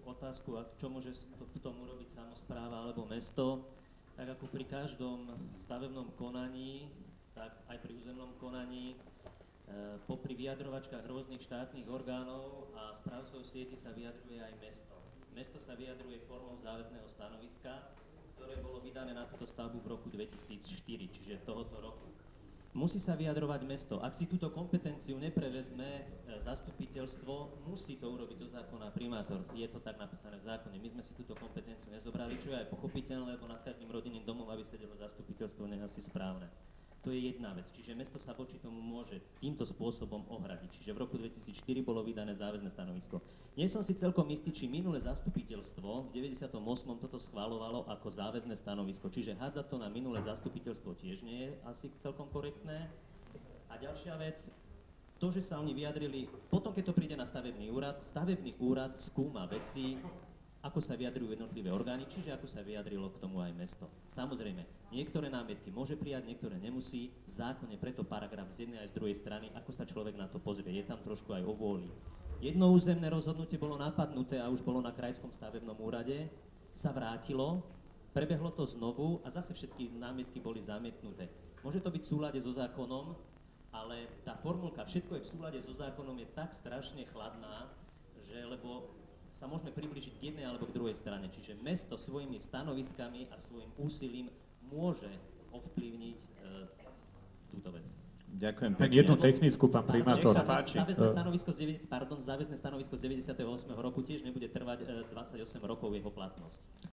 otázku, čo môže v tom urobiť samospráva alebo mesto. Tak ako pri každom stavebnom konaní, tak aj pri územnom konaní, popri vyjadrovačkách rôznych štátnych orgánov a správcov sieti sa vyjadruje aj mesto. Mesto sa vyjadruje formou záväzného stanoviska, ktoré bolo vydané na túto stavbu v roku 2004, čiže tohoto roku. Musí sa vyjadrovať mesto. Ak si túto kompetenciu neprevezme zastupiteľstvo, musí to urobiť zo zákona primátor. Je to tak napísané v zákone. My sme si túto kompetenciu nezobrali, čo je aj pochopiteľné, lebo nad každým rodinným domom, aby sedelo zastupiteľstvo, nie je asi správne. To je jedna vec. Čiže mesto sa voči tomu môže týmto spôsobom ohradiť. Čiže v roku 2004 bolo vydané záväzné stanovisko. Nie som si celkom istý, či minulé zastupiteľstvo v 98. toto schvaľovalo ako záväzné stanovisko. Čiže hádzať to na minulé zastupiteľstvo tiež nie je asi celkom korektné. A ďalšia vec, to, že sa oni vyjadrili, potom keď to príde na stavebný úrad skúma veci, ako sa vyjadrujú jednotlivé orgány, čiže ako sa vyjadrilo k tomu aj mesto. Samozrejme, niektoré námietky môže prijať, niektoré nemusí. Zákonne preto paragraf z jednej aj z druhej strany, ako sa človek na to pozrie. Je tam trošku aj o vôli. Jedno územné rozhodnutie bolo napadnuté a už bolo na krajskom stavebnom úrade, sa vrátilo, prebehlo to znovu a zase všetky námietky boli zamietnuté. Môže to byť v súlade so zákonom, ale tá formulka všetko je v súlade so zákonom je tak strašne chladná, že lebo sa môžeme približiť k jednej alebo k druhej strane. Čiže mesto svojimi stanoviskami a svojim úsilím môže ovplyvniť túto vec. Ďakujem pekne. Jednu technickú, pán primátor. Záväzné stanovisko z 98. roku tiež nebude trvať 28 rokov jeho platnosť.